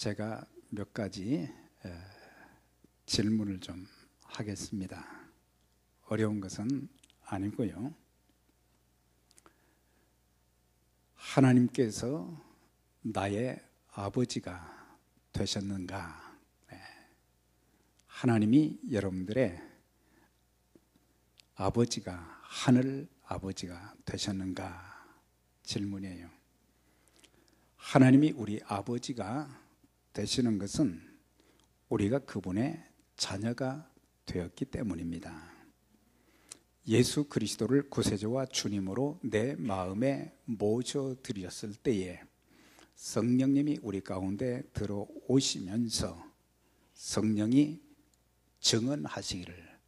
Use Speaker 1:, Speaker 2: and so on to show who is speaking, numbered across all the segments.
Speaker 1: 제가 몇 가지 질문을 좀 하겠습니다. 어려운 것은 아니고요. 하나님께서 나의 아버지가 되셨는가? 하나님이 여러분들의 아버지가, 하늘 아버지가 되셨는가? 질문이에요. 하나님이 우리 아버지가 되시는 것은 우리가 그분의 자녀가 되었기 때문입니다. 예수 그리스도를 구세주와 주님으로 내 마음에 모셔드렸을 때에 성령님이 우리 가운데 들어오시면서 성령이 증언하시기를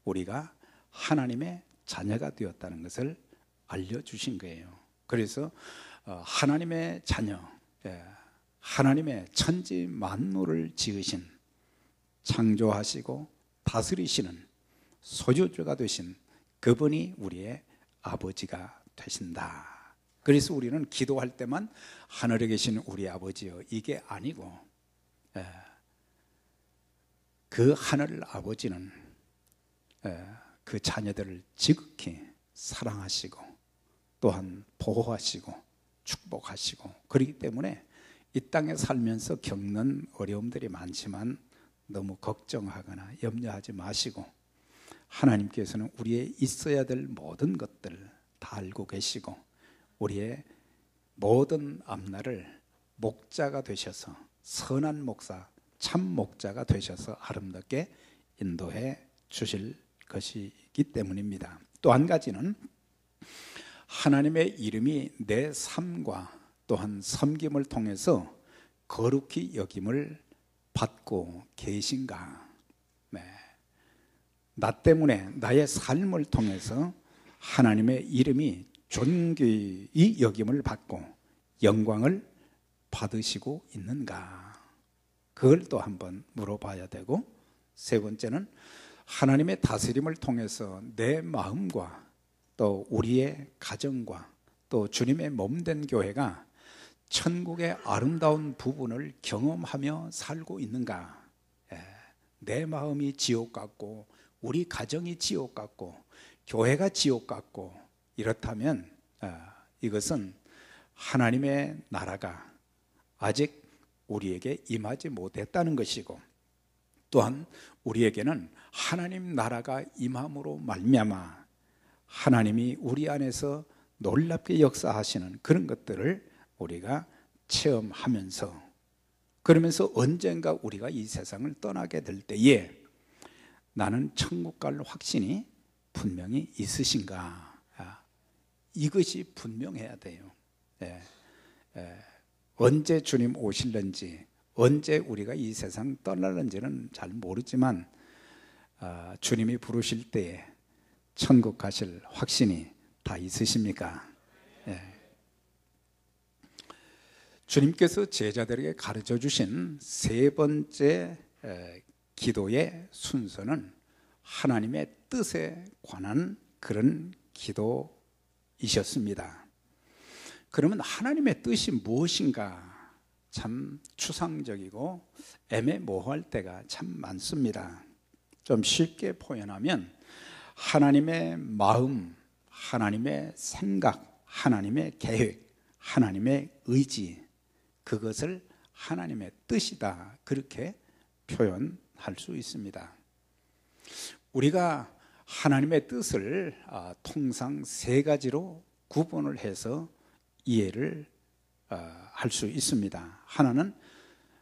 Speaker 1: 우리가 하나님의 자녀가 되었다는 것을 알려주신 거예요. 그래서 하나님의 자녀, 하나님의 천지 만물을 지으신, 창조하시고 다스리시는 소유주가 되신 그분이 우리의 아버지가 되신다. 그래서 우리는 기도할 때만 하늘에 계신 우리 아버지요, 이게 아니고 그 하늘 아버지는 그 자녀들을 지극히 사랑하시고 또한 보호하시고 축복하시고, 그렇기 때문에 이 땅에 살면서 겪는 어려움들이 많지만 너무 걱정하거나 염려하지 마시고, 하나님께서는 우리의 있어야 될 모든 것들을 다 알고 계시고 우리의 모든 앞날을 목자가 되셔서, 선한 목사, 참 목자가 되셔서 아름답게 인도해 주실 것이기 때문입니다. 또 한 가지는 하나님의 이름이 내 삶과 또한 섬김을 통해서 거룩히 여김을 받고 계신가? 나 때문에, 나의 삶을 통해서 하나님의 이름이 존귀히 여김을 받고 영광을 받으시고 있는가? 그걸 또 한번 물어봐야 되고, 세 번째는 하나님의 다스림을 통해서 내 마음과 또 우리의 가정과 또 주님의 몸된 교회가 천국의 아름다운 부분을 경험하며 살고 있는가? 내 마음이 지옥 같고 우리 가정이 지옥 같고 교회가 지옥 같고 이렇다면 이것은 하나님의 나라가 아직 우리에게 임하지 못했다는 것이고, 또한 우리에게는 하나님 나라가 임함으로 말미암아 하나님이 우리 안에서 놀랍게 역사하시는 그런 것들을 우리가 체험하면서, 그러면서 언젠가 우리가 이 세상을 떠나게 될 때에 나는 천국 갈 확신이 분명히 있으신가? 이것이 분명해야 돼요. 언제 주님 오실는지, 언제 우리가 이 세상 떠날는지는 잘 모르지만 주님이 부르실 때에 천국 가실 확신이 다 있으십니까? 주님께서 제자들에게 가르쳐 주신 세 번째 기도의 순서는 하나님의 뜻에 관한 그런 기도이셨습니다. 그러면 하나님의 뜻이 무엇인가? 참 추상적이고 애매모호할 때가 참 많습니다. 좀 쉽게 표현하면 하나님의 마음, 하나님의 생각, 하나님의 계획, 하나님의 의지, 그것을 하나님의 뜻이다, 그렇게 표현할 수 있습니다. 우리가 하나님의 뜻을 통상 세 가지로 구분을 해서 이해를 할 수 있습니다. 하나는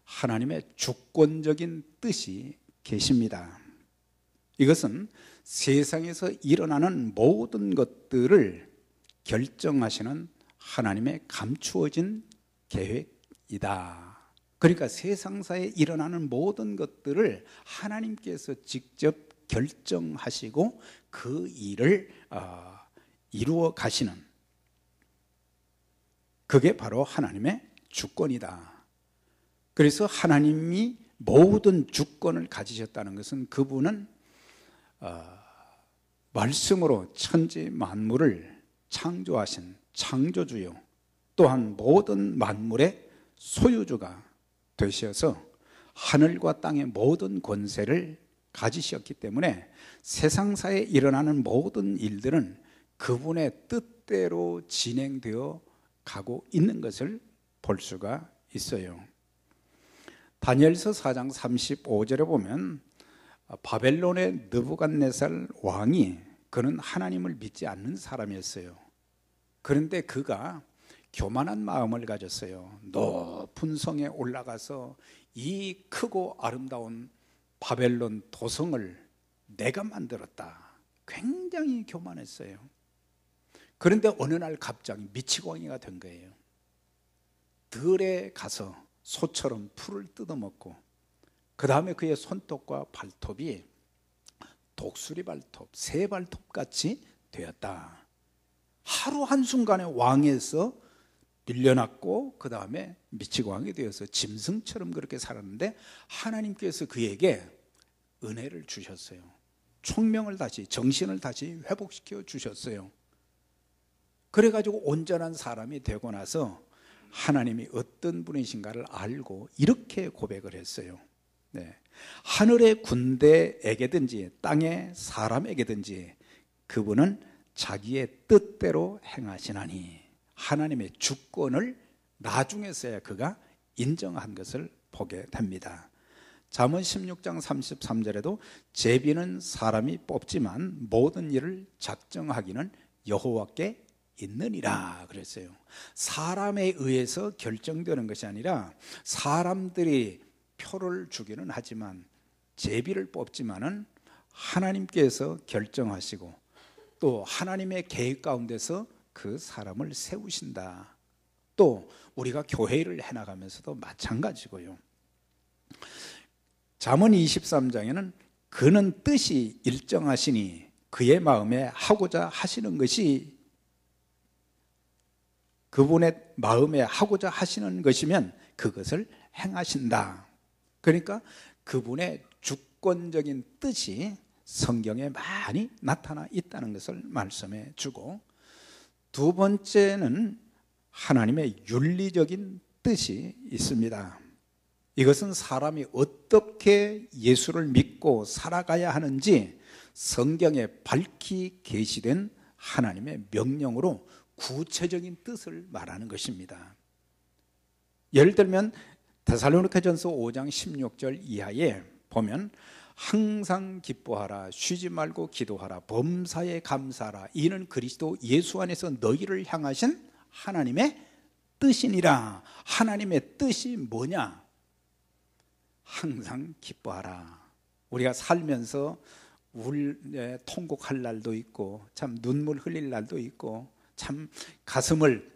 Speaker 1: 하나님의 주권적인 뜻이 계십니다. 이것은 세상에서 일어나는 모든 것들을 결정하시는 하나님의 감추어진 계획이다. 그러니까 세상사에 일어나는 모든 것들을 하나님께서 직접 결정하시고 그 일을 이루어 가시는, 그게 바로 하나님의 주권이다. 그래서 하나님이 모든 주권을 가지셨다는 것은 그분은 말씀으로 천지 만물을 창조하신 창조주요, 또한 모든 만물의 소유주가 되셔서 하늘과 땅의 모든 권세를 가지셨기 때문에 세상사에 일어나는 모든 일들은 그분의 뜻대로 진행되어 가고 있는 것을 볼 수가 있어요. 다니엘서 4장 35절에 보면 바벨론의 느부갓네살 왕이, 그는 하나님을 믿지 않는 사람이었어요. 그런데 그가 교만한 마음을 가졌어요. 높은 성에 올라가서 이 크고 아름다운 바벨론 도성을 내가 만들었다. 굉장히 교만했어요. 그런데 어느 날 갑자기 미치광이가 된 거예요. 들에 가서 소처럼 풀을 뜯어먹고, 그 다음에 그의 손톱과 발톱이 독수리 발톱, 새 발톱 같이 되었다. 하루 한순간에 왕에서 밀려났고, 그 다음에 미치광이 되어서 짐승처럼 그렇게 살았는데, 하나님께서 그에게 은혜를 주셨어요. 총명을 다시, 정신을 다시 회복시켜 주셨어요. 그래가지고 온전한 사람이 되고 나서 하나님이 어떤 분이신가를 알고 이렇게 고백을 했어요. 네. 하늘의 군대에게든지 땅의 사람에게든지 그분은 자기의 뜻대로 행하시나니, 하나님의 주권을 나중에서야 그가 인정한 것을 보게 됩니다. 잠언 16장 33절에도 제비는 사람이 뽑지만 모든 일을 작정하기는 여호와께 있느니라 그랬어요. 사람에 의해서 결정되는 것이 아니라, 사람들이 표를 주기는 하지만 제비를 뽑지만은 하나님께서 결정하시고 또 하나님의 계획 가운데서 그 사람을 세우신다. 또 우리가 교회를 해나가면서도 마찬가지고요. 잠언 23장에는 그는 뜻이 일정하시니 그의 마음에 하고자 하시는 것이, 그분의 마음에 하고자 하시는 것이면 그것을 행하신다. 그러니까 그분의 주권적인 뜻이 성경에 많이 나타나 있다는 것을 말씀해 주고, 두 번째는 하나님의 윤리적인 뜻이 있습니다. 이것은 사람이 어떻게 예수를 믿고 살아가야 하는지 성경에 밝히 계시된 하나님의 명령으로 구체적인 뜻을 말하는 것입니다. 예를 들면 데살로니가전서 5장 16절 이하에 보면 항상 기뻐하라, 쉬지 말고 기도하라, 범사에 감사하라, 이는 그리스도 예수 안에서 너희를 향하신 하나님의 뜻이니라. 하나님의 뜻이 뭐냐? 항상 기뻐하라. 우리가 살면서 통곡할 날도 있고, 참 눈물 흘릴 날도 있고, 참 가슴을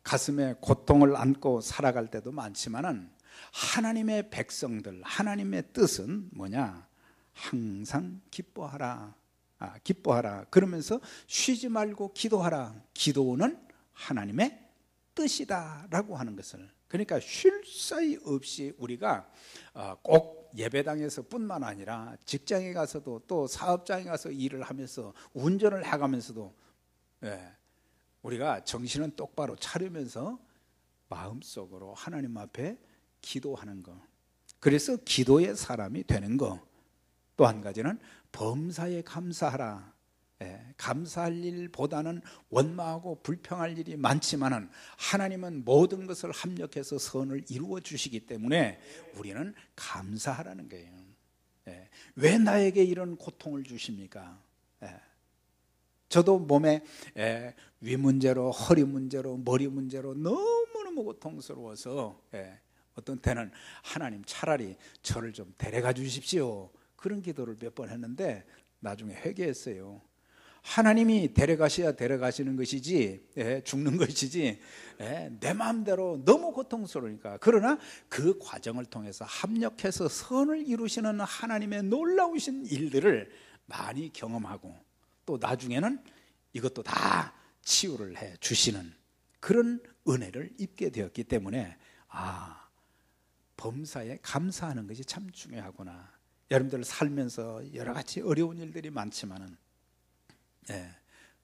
Speaker 1: 가슴에 고통을 안고 살아갈 때도 많지만은, 하나님의 백성들, 하나님의 뜻은 뭐냐? 항상 기뻐하라. 기뻐하라. 그러면서 쉬지 말고 기도하라. 기도는 하나님의 뜻이다라고 하는 것을, 그러니까 쉴 사이 없이 우리가 꼭 예배당에서 뿐만 아니라 직장에 가서도, 또 사업장에 가서 일을 하면서 운전을 해가면서도 우리가 정신은 똑바로 차리면서 마음속으로 하나님 앞에 기도하는 것, 그래서 기도의 사람이 되는 것. 또 한 가지는 범사에 감사하라. 감사할 일보다는 원망하고 불평할 일이 많지만은 하나님은 모든 것을 합력해서 선을 이루어 주시기 때문에 우리는 감사하라는 거예요. 왜 나에게 이런 고통을 주십니까? 저도 몸에 위 문제로, 허리 문제로, 머리 문제로 너무너무 고통스러워서 어떤 때는 하나님 차라리 저를 좀 데려가 주십시오, 그런 기도를 몇 번 했는데 나중에 회개했어요. 하나님이 데려가셔야 데려가시는 것이지, 죽는 것이지, 내 마음대로 너무 고통스러우니까. 그러나 그 과정을 통해서 합력해서 선을 이루시는 하나님의 놀라우신 일들을 많이 경험하고, 또 나중에는 이것도 다 치유를 해 주시는 그런 은혜를 입게 되었기 때문에, 범사에 감사하는 것이 참 중요하구나. 여러분들 살면서 여러 가지 어려운 일들이 많지만은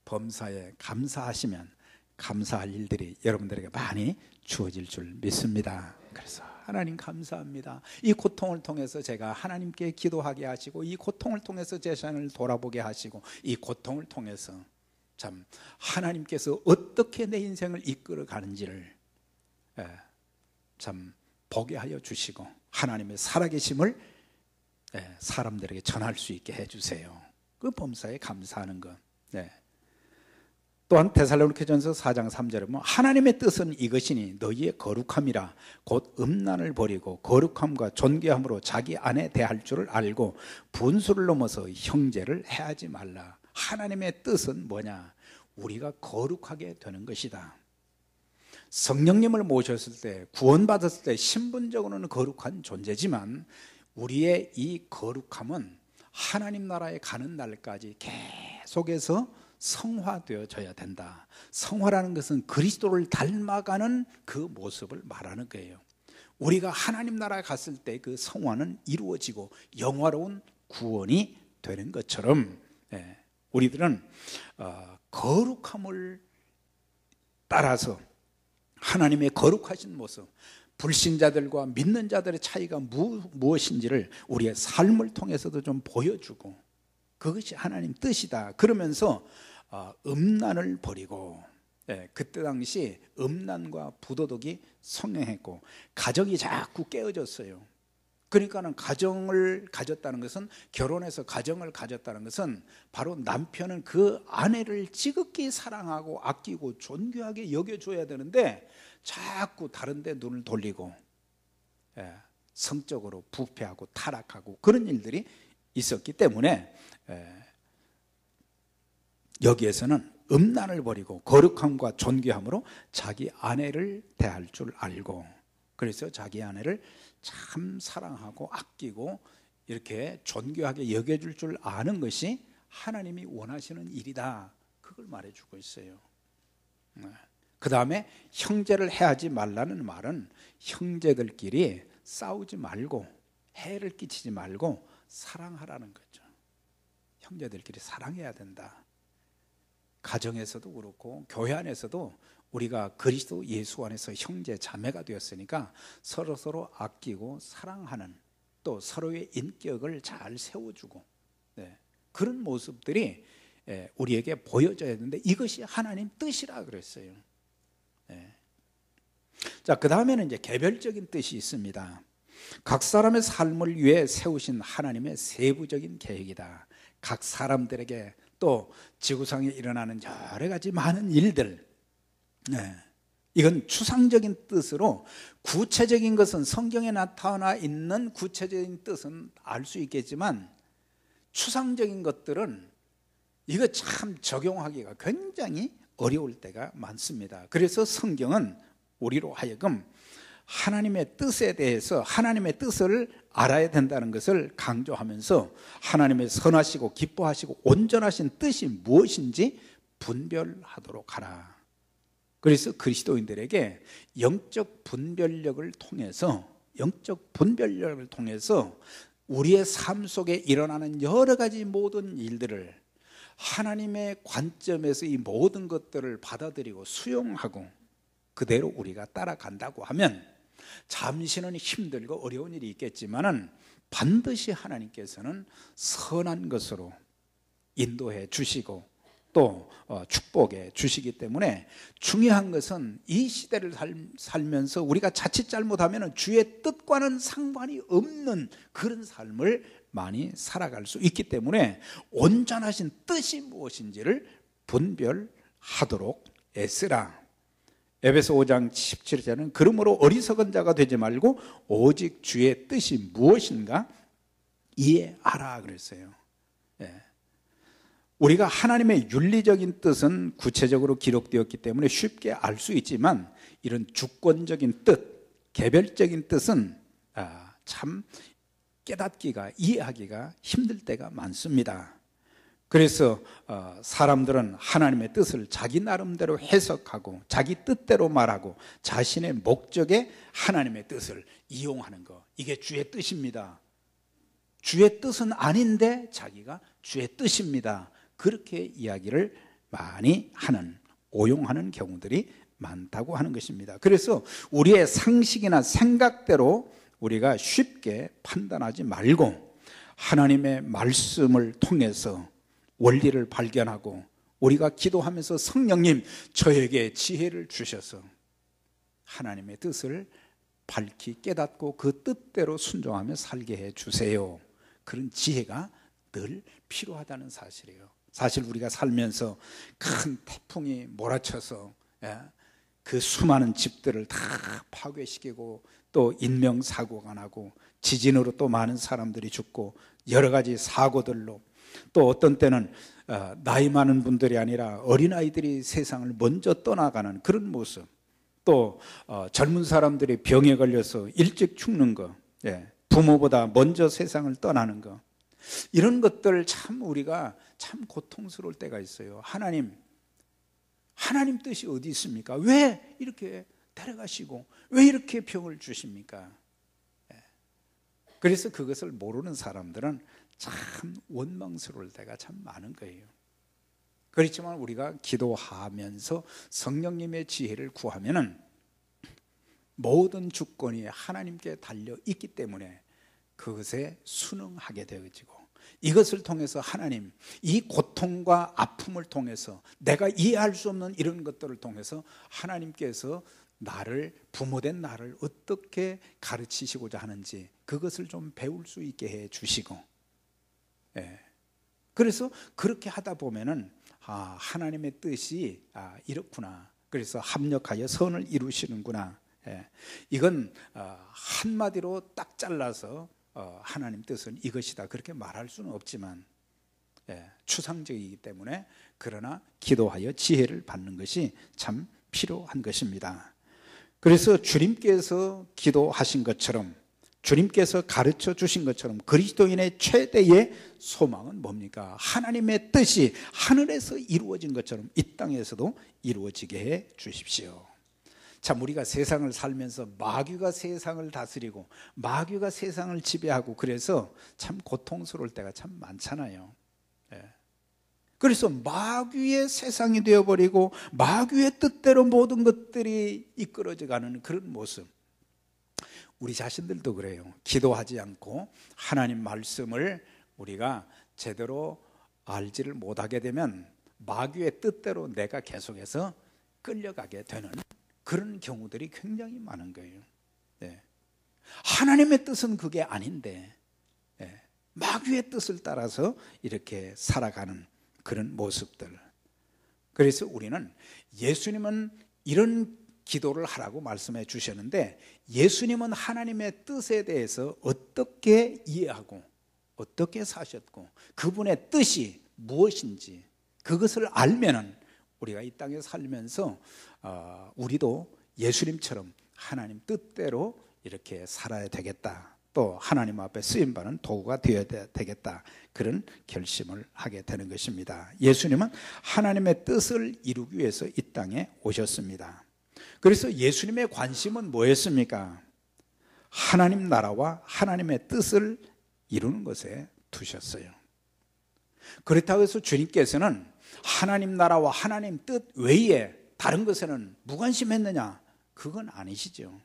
Speaker 1: 범사에 감사하시면 감사할 일들이 여러분들에게 많이 주어질 줄 믿습니다. 그래서 하나님 감사합니다. 이 고통을 통해서 제가 하나님께 기도하게 하시고, 이 고통을 통해서 제 자신을 돌아보게 하시고, 이 고통을 통해서 참 하나님께서 어떻게 내 인생을 이끌어 가는지를 참 보게 하여 주시고, 하나님의 살아계심을 사람들에게 전할 수 있게 해주세요. 그 범사에 감사하는 것. 또한 데살로니가전서 4장 3절에 보면 하나님의 뜻은 이것이니 너희의 거룩함이라 곧 음란을 버리고 거룩함과 존귀함으로 자기 안에 대할 줄을 알고 분수를 넘어서 형제를 해하지 말라. 하나님의 뜻은 뭐냐? 우리가 거룩하게 되는 것이다. 성령님을 모셨을 때, 구원받았을 때 신분적으로는 거룩한 존재지만 우리의 이 거룩함은 하나님 나라에 가는 날까지 계속해서 성화되어져야 된다. 성화라는 것은 그리스도를 닮아가는 그 모습을 말하는 거예요. 우리가 하나님 나라에 갔을 때 그 성화는 이루어지고 영화로운 구원이 되는 것처럼 우리들은 거룩함을 따라서 하나님의 거룩하신 모습, 불신자들과 믿는 자들의 차이가 무엇인지를 우리의 삶을 통해서도 좀 보여주고, 그것이 하나님 뜻이다. 그러면서 음란을 버리고, 그때 당시 음란과 부도덕이 성행했고 가정이 자꾸 깨어졌어요. 그러니까는 가정을 가졌다는 것은, 결혼해서 가정을 가졌다는 것은 바로 남편은 그 아내를 지극히 사랑하고 아끼고 존귀하게 여겨줘야 되는데 자꾸 다른 데 눈을 돌리고 성적으로 부패하고 타락하고 그런 일들이 있었기 때문에 여기에서는 음란을 버리고 거룩함과 존귀함으로 자기 아내를 대할 줄 알고, 그래서 자기 아내를 참 사랑하고 아끼고 이렇게 존귀하게 여겨줄 줄 아는 것이 하나님이 원하시는 일이다. 그걸 말해주고 있어요. 그 다음에 형제를 해하지 말라는 말은 형제들끼리 싸우지 말고 해를 끼치지 말고 사랑하라는 거죠. 형제들끼리 사랑해야 된다. 가정에서도 그렇고 교회 안에서도 우리가 그리스도 예수 안에서 형제 자매가 되었으니까 서로서로 아끼고 사랑하는, 또 서로의 인격을 잘 세워주고 그런 모습들이 우리에게 보여져야 되는데 이것이 하나님 뜻이라 그랬어요. 자, 그 다음에는 이제 개별적인 뜻이 있습니다. 각 사람의 삶을 위해 세우신 하나님의 세부적인 계획이다. 각 사람들에게 또 지구상에 일어나는 여러 가지 많은 일들, 이건 추상적인 뜻으로, 구체적인 것은 성경에 나타나 있는 구체적인 뜻은 알 수 있겠지만 추상적인 것들은 이거 참 적용하기가 굉장히 어려울 때가 많습니다. 그래서 성경은 우리로 하여금 하나님의 뜻에 대해서, 하나님의 뜻을 알아야 된다는 것을 강조하면서 하나님의 선하시고 기뻐하시고 온전하신 뜻이 무엇인지 분별하도록 하라. 그래서 그리스도인들에게 영적 분별력을 통해서 우리의 삶 속에 일어나는 여러 가지 모든 일들을 하나님의 관점에서 이 모든 것들을 받아들이고 수용하고 그대로 우리가 따라간다고 하면, 잠시는 힘들고 어려운 일이 있겠지만은 반드시 하나님께서는 선한 것으로 인도해 주시고 또 축복해 주시기 때문에, 중요한 것은 이 시대를 살면서 우리가 자칫 잘못하면 주의 뜻과는 상관이 없는 그런 삶을 많이 살아갈 수 있기 때문에 온전하신 뜻이 무엇인지를 분별하도록 애쓰라. 에베소 5장 17절에는 그러므로 어리석은 자가 되지 말고 오직 주의 뜻이 무엇인가 이해하라 그랬어요. 우리가 하나님의 윤리적인 뜻은 구체적으로 기록되었기 때문에 쉽게 알 수 있지만, 이런 주권적인 뜻, 개별적인 뜻은 참 깨닫기가, 이해하기가 힘들 때가 많습니다. 그래서 사람들은 하나님의 뜻을 자기 나름대로 해석하고 자기 뜻대로 말하고 자신의 목적에 하나님의 뜻을 이용하는 것, 이게 주의 뜻입니다. 주의 뜻은 아닌데 자기가 주의 뜻입니다. 그렇게 이야기를 많이 하는 오용하는 경우들이 많다고 하는 것입니다. 그래서 우리의 상식이나 생각대로 우리가 쉽게 판단하지 말고 하나님의 말씀을 통해서 원리를 발견하고 우리가 기도하면서 성령님 저에게 지혜를 주셔서 하나님의 뜻을 밝히 깨닫고 그 뜻대로 순종하며 살게 해 주세요. 그런 지혜가 늘 필요하다는 사실이에요. 사실 우리가 살면서 큰 태풍이 몰아쳐서 그 수많은 집들을 다 파괴시키고 또 인명사고가 나고 지진으로 또 많은 사람들이 죽고 여러 가지 사고들로 또 어떤 때는 나이 많은 분들이 아니라 어린아이들이 세상을 먼저 떠나가는 그런 모습, 또 젊은 사람들이 병에 걸려서 일찍 죽는 거, 부모보다 먼저 세상을 떠나는 거, 이런 것들 참 우리가 참 고통스러울 때가 있어요. 하나님 뜻이 어디 있습니까? 왜 이렇게 데려가시고 왜 이렇게 병을 주십니까? 그래서 그것을 모르는 사람들은 참 원망스러울 때가 참 많은 거예요. 그렇지만 우리가 기도하면서 성령님의 지혜를 구하면은 모든 주권이 하나님께 달려 있기 때문에 그것에 순응하게 되어지고, 이것을 통해서 하나님, 이 고통과 아픔을 통해서 내가 이해할 수 없는 이런 것들을 통해서 하나님께서 나를, 부모된 나를 어떻게 가르치시고자 하는지 그것을 좀 배울 수 있게 해 주시고, 그래서 그렇게 하다 보면은 하나님의 뜻이 이렇구나, 그래서 합력하여 선을 이루시는구나. 이건 한마디로 딱 잘라서 하나님 뜻은 이것이다 그렇게 말할 수는 없지만 추상적이기 때문에, 그러나 기도하여 지혜를 받는 것이 참 필요한 것입니다. 그래서 주님께서 기도하신 것처럼, 주님께서 가르쳐 주신 것처럼 그리스도인의 최대의 소망은 뭡니까? 하나님의 뜻이 하늘에서 이루어진 것처럼 이 땅에서도 이루어지게 해 주십시오. 참 우리가 세상을 살면서 마귀가 세상을 다스리고 마귀가 세상을 지배하고 그래서 참 고통스러울 때가 참 많잖아요. 그래서 마귀의 세상이 되어버리고 마귀의 뜻대로 모든 것들이 이끌어져 가는 그런 모습, 우리 자신들도 그래요. 기도하지 않고 하나님 말씀을 우리가 제대로 알지를 못하게 되면 마귀의 뜻대로 내가 계속해서 끌려가게 되는 그런 경우들이 굉장히 많은 거예요. 하나님의 뜻은 그게 아닌데 마귀의 뜻을 따라서 이렇게 살아가는 그런 모습들. 그래서 우리는, 예수님은 이런 기도를 하라고 말씀해 주셨는데, 예수님은 하나님의 뜻에 대해서 어떻게 이해하고 어떻게 사셨고 그분의 뜻이 무엇인지 그것을 알면은 우리가 이 땅에 살면서 우리도 예수님처럼 하나님 뜻대로 이렇게 살아야 되겠다, 또 하나님 앞에 쓰임받는 도구가 되어야 되겠다, 그런 결심을 하게 되는 것입니다. 예수님은 하나님의 뜻을 이루기 위해서 이 땅에 오셨습니다. 그래서 예수님의 관심은 뭐였습니까? 하나님 나라와 하나님의 뜻을 이루는 것에 두셨어요. 그렇다고 해서 주님께서는 하나님 나라와 하나님 뜻 외에 다른 것에는 무관심했느냐? 그건 아니시죠.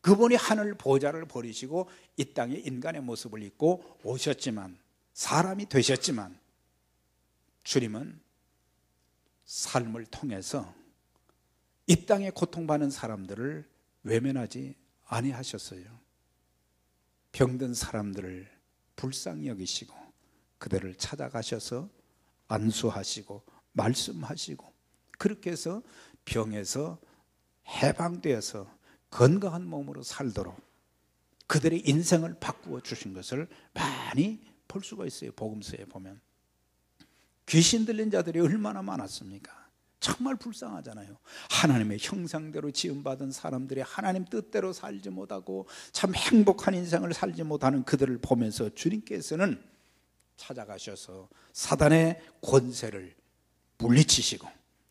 Speaker 1: 그분이 하늘 보좌를 버리시고 이 땅에 인간의 모습을 입고 오셨지만, 사람이 되셨지만, 주님은 삶을 통해서 이 땅에 고통받는 사람들을 외면하지 아니하셨어요. 병든 사람들을 불쌍히 여기시고 그들을 찾아가셔서 안수하시고 말씀하시고, 그렇게 해서 병에서 해방되어서 건강한 몸으로 살도록 그들의 인생을 바꾸어 주신 것을 많이 볼 수가 있어요. 복음서에 보면 귀신 들린 자들이 얼마나 많았습니까? 정말 불쌍하잖아요. 하나님의 형상대로 지음받은 사람들이 하나님 뜻대로 살지 못하고 참 행복한 인생을 살지 못하는 그들을 보면서 주님께서는 찾아가셔서 사단의 권세를 물리치시고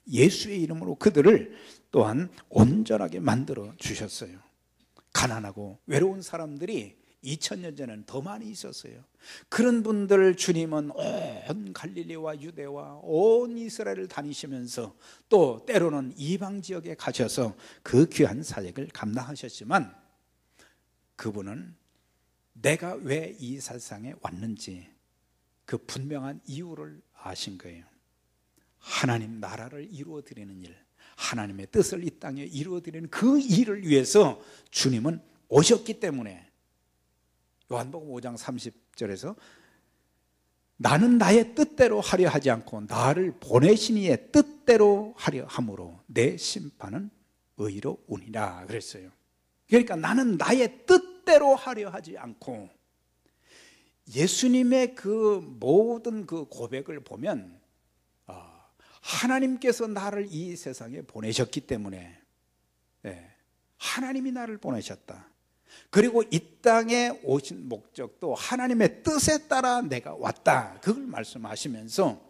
Speaker 1: 예수의 이름으로 그들을 또한 온전하게 만들어 주셨어요. 가난하고 외로운 사람들이 2000년 전에는 더 많이 있었어요. 그런 분들 주님은 온 갈릴리와 유대와 온 이스라엘을 다니시면서 또 때로는 이방 지역에 가셔서 그 귀한 사역을 감당하셨지만 그분은 내가 왜 이 세상에 왔는지 그 분명한 이유를 아신 거예요. 하나님 나라를 이루어 드리는 일, 하나님의 뜻을 이 땅에 이루어 드리는 그 일을 위해서 주님은 오셨기 때문에 요한복음 5장 30절에서 나는 나의 뜻대로 하려 하지 않고 나를 보내신 이의 뜻대로 하려 함으로 내 심판은 의로우니라 그랬어요. 그러니까 나는 나의 뜻대로 하려 하지 않고, 예수님의 그 모든 그 고백을 보면 하나님께서 나를 이 세상에 보내셨기 때문에, 하나님이 나를 보내셨다. 그리고 이 땅에 오신 목적도 하나님의 뜻에 따라 내가 왔다. 그걸 말씀하시면서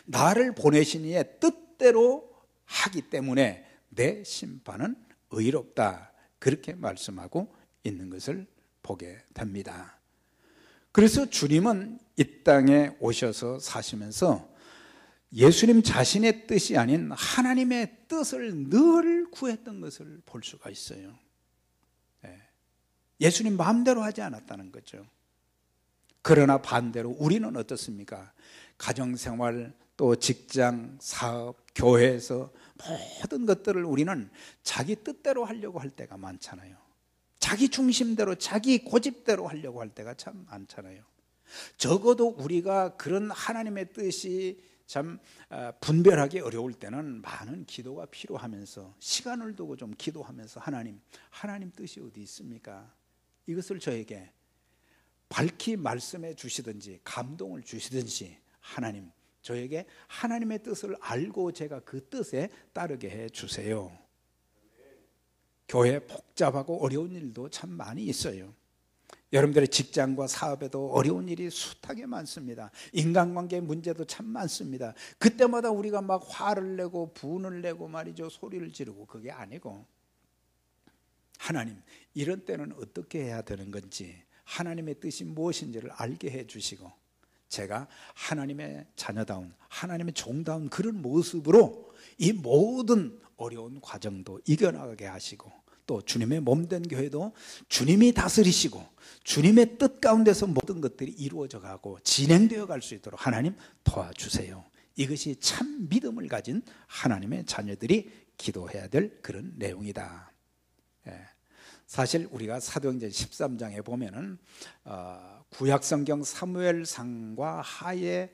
Speaker 1: 나를 보내신 이의 뜻대로 하기 때문에 내 심판은 의롭다. 그렇게 말씀하고 있는 것을 보게 됩니다. 그래서 주님은 이 땅에 오셔서 사시면서 예수님 자신의 뜻이 아닌 하나님의 뜻을 늘 구했던 것을 볼 수가 있어요. 예수님 마음대로 하지 않았다는 거죠. 그러나 반대로 우리는 어떻습니까? 가정생활, 또 직장, 사업, 교회에서 모든 것들을 우리는 자기 뜻대로 하려고 할 때가 많잖아요. 자기 중심대로, 자기 고집대로 하려고 할 때가 참 많잖아요. 적어도 우리가 그런 하나님의 뜻이 참 분별하기 어려울 때는 많은 기도가 필요하면서 시간을 두고 좀 기도하면서 하나님 뜻이 어디 있습니까? 이것을 저에게 밝히 말씀해 주시든지 감동을 주시든지, 하나님 저에게 하나님의 뜻을 알고 제가 그 뜻에 따르게 해 주세요. 교회 복잡하고 어려운 일도 참 많이 있어요. 여러분들의 직장과 사업에도 어려운 일이 숱하게 많습니다. 인간관계 문제도 참 많습니다. 그때마다 우리가 막 화를 내고 분을 내고 말이죠, 소리를 지르고, 그게 아니고 하나님 이런 때는 어떻게 해야 되는 건지, 하나님의 뜻이 무엇인지를 알게 해 주시고 제가 하나님의 자녀다운, 하나님의 종다운 그런 모습으로 이 모든 어려운 과정도 이겨나가게 하시고, 또 주님의 몸된 교회도 주님이 다스리시고 주님의 뜻 가운데서 모든 것들이 이루어져 가고 진행되어 갈 수 있도록 하나님 도와주세요. 이것이 참 믿음을 가진 하나님의 자녀들이 기도해야 될 그런 내용이다. 사실 우리가 사도행전 13장에 보면은 구약성경 사무엘상과 하에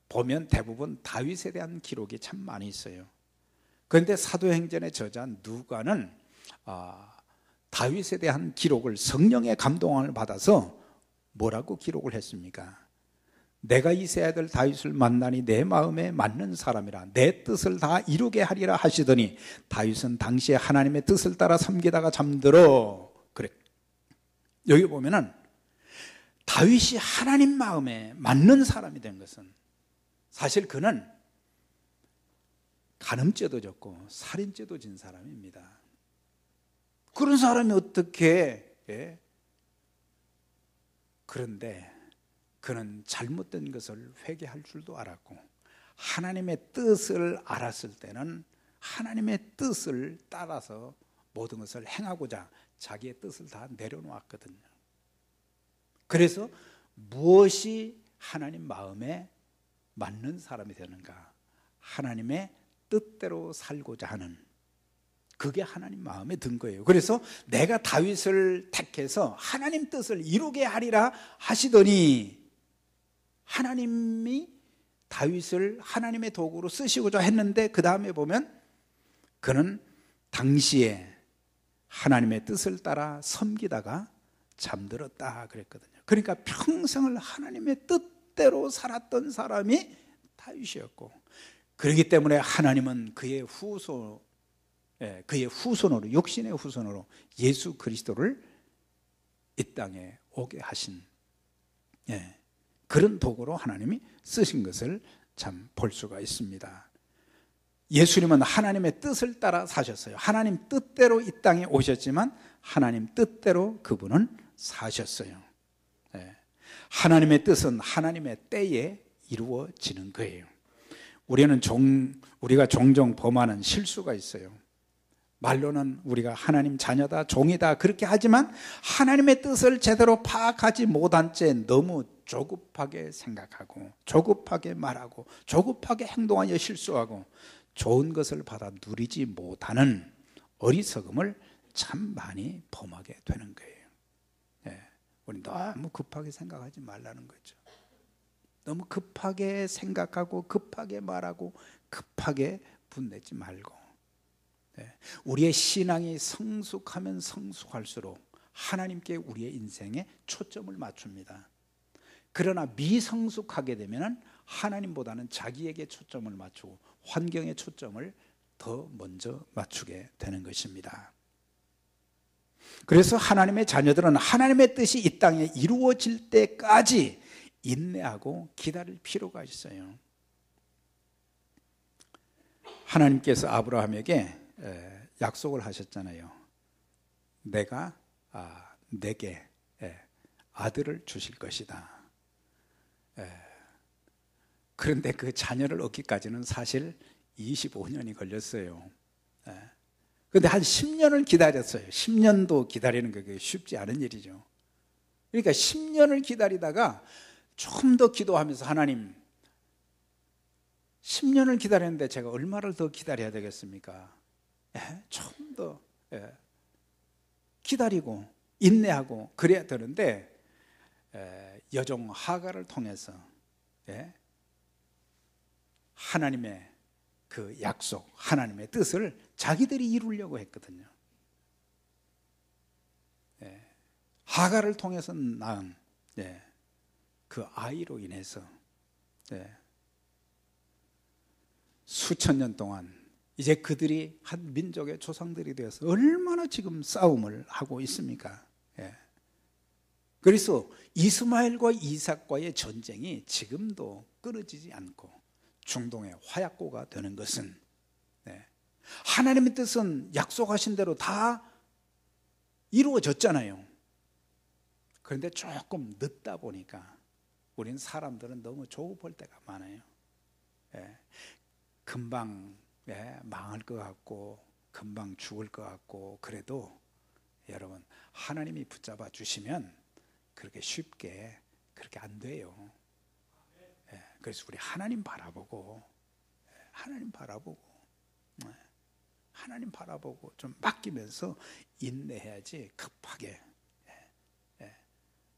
Speaker 1: 보면 대부분 다윗에 대한 기록이 참 많이 있어요. 그런데 사도행전의 저자 누가는 다윗에 대한 기록을 성령의 감동을 받아서 뭐라고 기록을 했습니까? 내가 이세 아들 다윗을 만나니 내 마음에 맞는 사람이라 내 뜻을 다 이루게 하리라 하시더니 다윗은 당시에 하나님의 뜻을 따라 섬기다가 잠들어. 그래. 여기 보면은 다윗이 하나님 마음에 맞는 사람이 된 것은, 사실 그는 간음죄도 졌고 살인죄도 진 사람입니다. 그런 사람이 어떻게, 그런데 그는 잘못된 것을 회개할 줄도 알았고, 하나님의 뜻을 알았을 때는 하나님의 뜻을 따라서 모든 것을 행하고자 자기의 뜻을 다 내려놓았거든요. 그래서 무엇이 하나님 마음에 맞는 사람이 되는가? 하나님의 뜻대로 살고자 하는, 그게 하나님 마음에 든 거예요. 그래서 내가 다윗을 택해서 하나님 뜻을 이루게 하리라 하시더니, 하나님이 다윗을 하나님의 도구로 쓰시고자 했는데 그 다음에 보면 그는 당시에 하나님의 뜻을 따라 섬기다가 잠들었다 그랬거든요. 그러니까 평생을 하나님의 뜻대로 살았던 사람이 다윗이었고, 그렇기 때문에 하나님은 그의 후손으로, 육신의 후손으로 예수 그리스도를 이 땅에 오게 하신, 그런 도구로 하나님이 쓰신 것을 참 볼 수가 있습니다. 예수님은 하나님의 뜻을 따라 사셨어요. 하나님 뜻대로 이 땅에 오셨지만 하나님 뜻대로 그분은 사셨어요. 예. 하나님의 뜻은 하나님의 때에 이루어지는 거예요. 우리가 종종 범하는 실수가 있어요. 말로는 우리가 하나님 자녀다, 종이다 그렇게 하지만 하나님의 뜻을 제대로 파악하지 못한 채 너무 조급하게 생각하고 조급하게 말하고 조급하게 행동하여 실수하고 좋은 것을 받아 누리지 못하는 어리석음을 참 많이 범하게 되는 거예요. 예, 우리 너무 급하게 생각하지 말라는 거죠. 너무 급하게 생각하고 급하게 말하고 급하게 분내지 말고, 우리의 신앙이 성숙하면 성숙할수록 하나님께 우리의 인생에 초점을 맞춥니다. 그러나 미성숙하게 되면 하나님보다는 자기에게 초점을 맞추고 환경에 초점을 더 먼저 맞추게 되는 것입니다. 그래서 하나님의 자녀들은 하나님의 뜻이 이 땅에 이루어질 때까지 인내하고 기다릴 필요가 있어요. 하나님께서 아브라함에게 약속을 하셨잖아요. 내가 내게 아들을 주실 것이다. 그런데 그 자녀를 얻기까지는 사실 25년이 걸렸어요. 그런데 한 10년을 기다렸어요. 10년도 기다리는 게 쉽지 않은 일이죠. 그러니까 10년을 기다리다가 좀 더 기도하면서 하나님 10년을 기다렸는데 제가 얼마를 더 기다려야 되겠습니까? 좀 더 기다리고 인내하고 그래야 되는데 여종 하갈을 통해서 하나님의 그 약속, 하나님의 뜻을 자기들이 이루려고 했거든요. 하갈을 통해서 낳은 그 아이로 인해서 수천 년 동안 이제 그들이 한 민족의 조상들이 되어서 얼마나 지금 싸움을 하고 있습니까? 그래서 이스마엘과 이삭과의 전쟁이 지금도 끊어지지 않고 중동의 화약고가 되는 것은 하나님의 뜻은 약속하신 대로 다 이루어졌잖아요. 그런데 조금 늦다 보니까 우린 사람들은 너무 조급할 때가 많아요. 금방 망할 것 같고 금방 죽을 것 같고, 그래도 여러분 하나님이 붙잡아 주시면 그렇게 쉽게 그렇게 안 돼요. 그래서 우리 하나님 바라보고 하나님 바라보고 좀 맡기면서 인내해야지, 급하게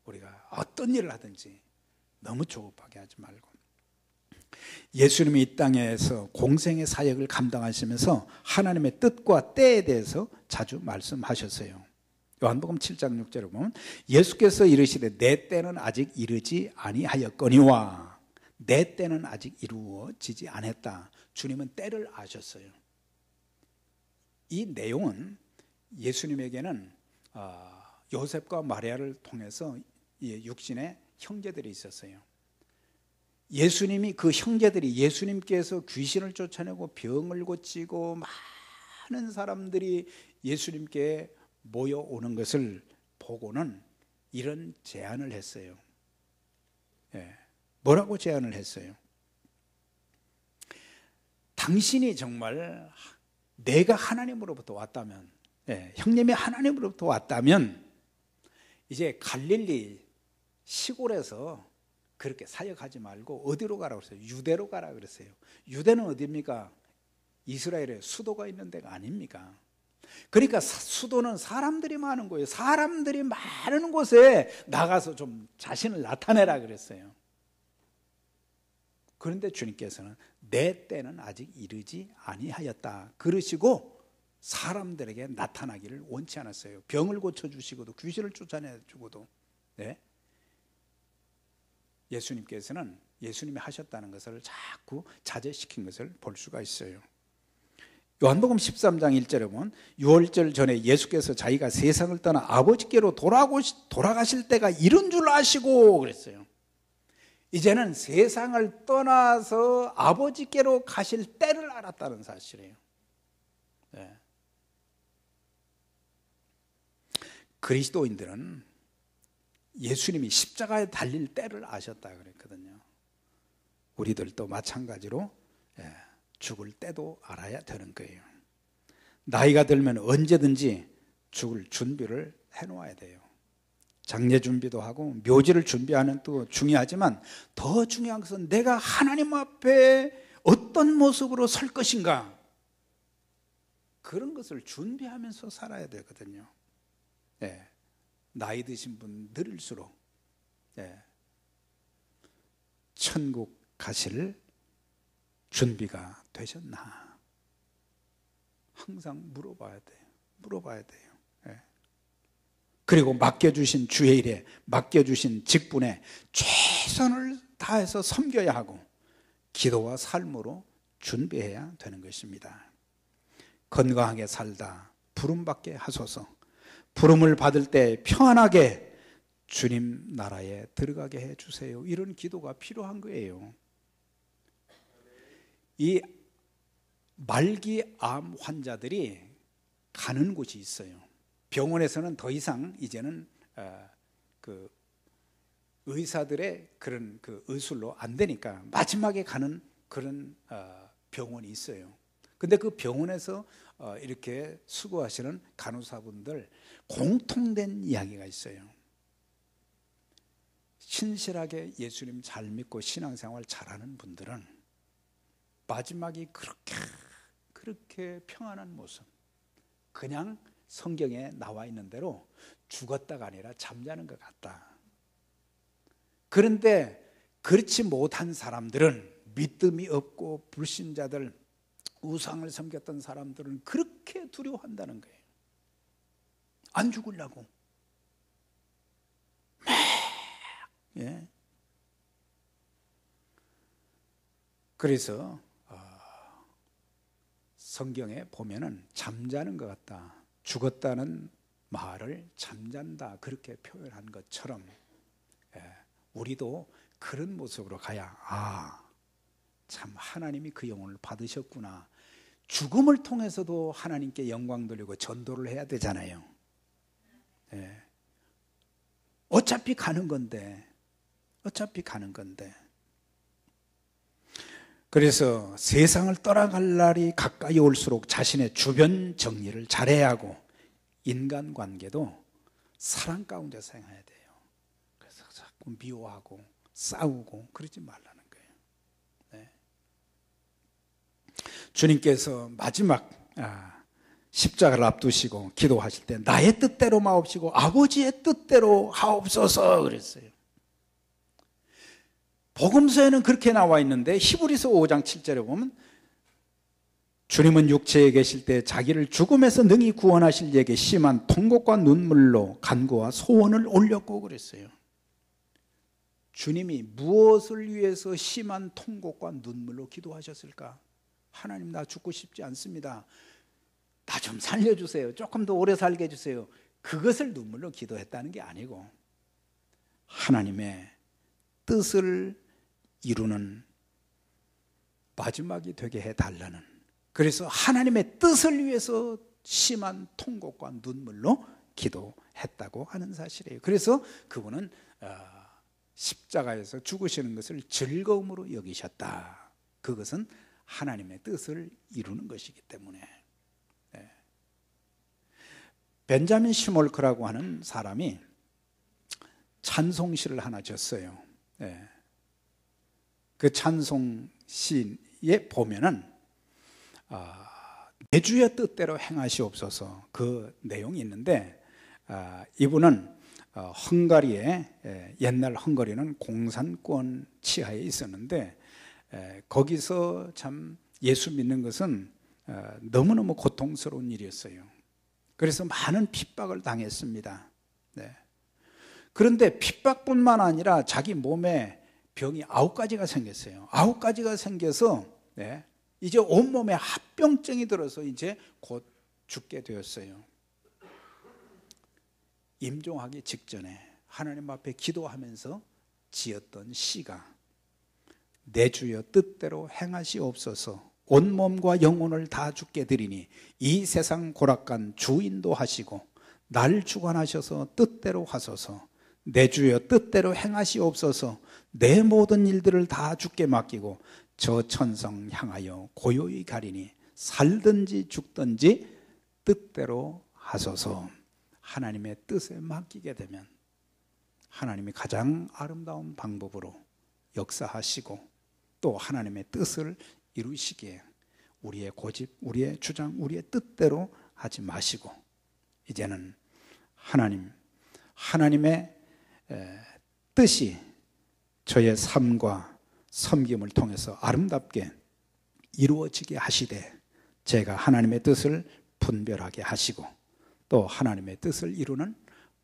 Speaker 1: 우리가 어떤 일을 하든지 너무 조급하게 하지 말고. 예수님이 이 땅에서 공생의 사역을 감당하시면서 하나님의 뜻과 때에 대해서 자주 말씀하셨어요. 요한복음 7장 6절에 보면 예수께서 이르시되 내 때는 아직 이르지 아니하였거니와 내 때는 아직 이루어지지 않았다. 주님은 때를 아셨어요. 이 내용은 예수님에게는 요셉과 마리아를 통해서 육신의 형제들이 있었어요. 예수님이 그 형제들이 예수님께서 귀신을 쫓아내고 병을 고치고 많은 사람들이 예수님께 모여오는 것을 보고는 이런 제안을 했어요. 뭐라고 제안을 했어요? 당신이 정말 내가 하나님으로부터 왔다면, 형님이 하나님으로부터 왔다면 이제 갈릴리 시골에서 그렇게 사역하지 말고 어디로 가라고 그랬어요? 유대로 가라 그랬어요. 유대는 어디입니까? 이스라엘의 수도가 있는 데가 아닙니까? 그러니까 수도는 사람들이 많은 거예요. 사람들이 많은 곳에 나가서 좀 자신을 나타내라 그랬어요. 그런데 주님께서는 내 때는 아직 이르지 아니하였다 그러시고 사람들에게 나타나기를 원치 않았어요. 병을 고쳐주시고도 귀신을 쫓아내주고도. 예수님께서는 예수님이 하셨다는 것을 자꾸 자제시킨 것을 볼 수가 있어요. 요한복음 13장 1절에 보면 6월절 전에 예수께서 자기가 세상을 떠나 아버지께로 돌아가실 때가 이른 줄 아시고 그랬어요. 이제는 세상을 떠나서 아버지께로 가실 때를 알았다는 사실이에요. 그리스도인들은 예수님이 십자가에 달릴 때를 아셨다 그랬거든요. 우리들도 마찬가지로 죽을 때도 알아야 되는 거예요. 나이가 들면 언제든지 죽을 준비를 해놓아야 돼요. 장례 준비도 하고 묘지를 준비하는 또 중요하지만 더 중요한 것은 내가 하나님 앞에 어떤 모습으로 설 것인가, 그런 것을 준비하면서 살아야 되거든요. 나이 드신 분 늘일수록 천국 가실 준비가 되셨나 항상 물어봐야 돼요. 그리고 맡겨주신 주의 일에, 맡겨주신 직분에 최선을 다해서 섬겨야 하고 기도와 삶으로 준비해야 되는 것입니다. 건강하게 살다 부름받게 하소서. 부름을 받을 때 평안하게 주님 나라에 들어가게 해주세요. 이런 기도가 필요한 거예요. 이 말기암 환자들이 가는 곳이 있어요. 병원에서는 더 이상 이제는 그 의사들의 그런 그 의술로 안 되니까 마지막에 가는 그런 병원이 있어요. 근데 그 병원에서 이렇게 수고하시는 간호사분들 공통된 이야기가 있어요. 신실하게 예수님 잘 믿고 신앙생활 잘하는 분들은 마지막이 그렇게 평안한 모습, 그냥 성경에 나와 있는 대로 죽었다가 아니라 잠자는 것 같다. 그런데 그렇지 못한 사람들은, 믿음이 없고 불신자들, 우상을 섬겼던 사람들은 그렇게 두려워한다는 거예요. 안 죽으려고 그래서 성경에 보면은 잠자는 것 같다, 죽었다는 말을 잠잔다 그렇게 표현한 것처럼 우리도 그런 모습으로 가야 참 하나님이 그 영혼을 받으셨구나. 죽음을 통해서도 하나님께 영광 돌리고 전도를 해야 되잖아요. 어차피 가는 건데. 그래서 세상을 떠나갈 날이 가까이 올수록 자신의 주변 정리를 잘해야 하고 인간관계도 사랑 가운데서 행해야 돼요. 그래서 자꾸 미워하고 싸우고 그러지 말라는 거예요. 주님께서 마지막 십자가를 앞두시고 기도하실 때 나의 뜻대로 마옵시고 아버지의 뜻대로 하옵소서 그랬어요. 복음서에는 그렇게 나와 있는데 히브리서 5장 7절에 보면 주님은 육체에 계실 때 자기를 죽음에서 능히 구원하실 이에게 심한 통곡과 눈물로 간구와 소원을 올렸고 그랬어요. 주님이 무엇을 위해서 심한 통곡과 눈물로 기도하셨을까? 하나님, 나 죽고 싶지 않습니다. 나 좀 살려주세요. 조금 더 오래 살게 해주세요. 그것을 눈물로 기도했다는 게 아니고 하나님의 뜻을 이루는 마지막이 되게 해달라는, 그래서 하나님의 뜻을 위해서 심한 통곡과 눈물로 기도했다고 하는 사실이에요. 그래서 그분은 십자가에서 죽으시는 것을 즐거움으로 여기셨다. 그것은 하나님의 뜻을 이루는 것이기 때문에. 벤자민 시몰크라고 하는 사람이 찬송시를 하나 졌어요. 그 찬송시에 보면은 내 주의 뜻대로 행하시옵소서 그 내용이 있는데, 이분은 헝가리에, 옛날 헝가리는 공산권 치하에 있었는데 거기서 참 예수 믿는 것은 너무너무 고통스러운 일이었어요. 그래서 많은 핍박을 당했습니다. 그런데 핍박뿐만 아니라 자기 몸에 병이 9가지가 생겼어요. 9가지가 생겨서 이제 온몸에 합병증이 들어서 이제 곧 죽게 되었어요. 임종하기 직전에 하나님 앞에 기도하면서 지었던 시가 내 주여 뜻대로 행하시옵소서, 온몸과 영혼을 다 주께 드리니 이 세상 고락간 주인도 하시고 날 주관하셔서 뜻대로 하소서, 내 주여 뜻대로 행하시옵소서. 내 모든 일들을 다 주께 맡기고 저 천성 향하여 고요히 가리니 살든지 죽든지 뜻대로 하소서. 하나님의 뜻에 맡기게 되면 하나님이 가장 아름다운 방법으로 역사하시고 또 하나님의 뜻을 이루시기에 우리의 고집, 우리의 주장, 우리의 뜻대로 하지 마시고 이제는 하나님의 뜻이 저의 삶과 섬김을 통해서 아름답게 이루어지게 하시되 제가 하나님의 뜻을 분별하게 하시고 또 하나님의 뜻을 이루는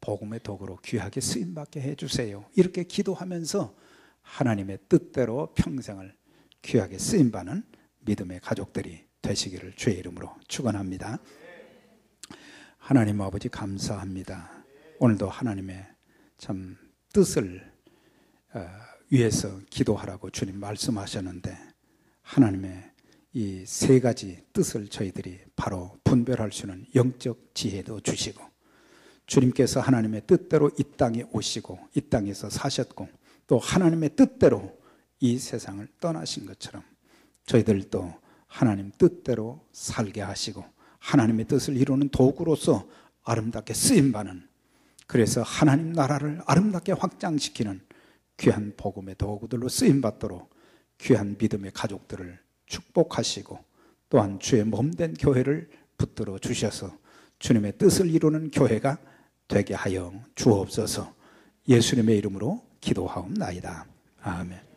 Speaker 1: 복음의 도구로 귀하게 쓰임받게 해주세요. 이렇게 기도하면서 하나님의 뜻대로 평생을 귀하게 쓰임받는 믿음의 가족들이 되시기를 주의 이름으로 축원합니다. 하나님 아버지 감사합니다. 오늘도 하나님의 참 뜻을 위해서 기도하라고 주님 말씀하셨는데 하나님의 이 세 가지 뜻을 저희들이 바로 분별할 수 있는 영적 지혜도 주시고 주님께서 하나님의 뜻대로 이 땅에 오시고 이 땅에서 사셨고 또 하나님의 뜻대로 이 세상을 떠나신 것처럼 저희들도 하나님 뜻대로 살게 하시고 하나님의 뜻을 이루는 도구로서 아름답게 쓰임받는 그래서 하나님 나라를 아름답게 확장시키는 귀한 복음의 도구들로 쓰임받도록 귀한 믿음의 가족들을 축복하시고 또한 주의 몸된 교회를 붙들어 주셔서 주님의 뜻을 이루는 교회가 되게 하여 주옵소서. 예수님의 이름으로 기도하옵나이다. 아멘.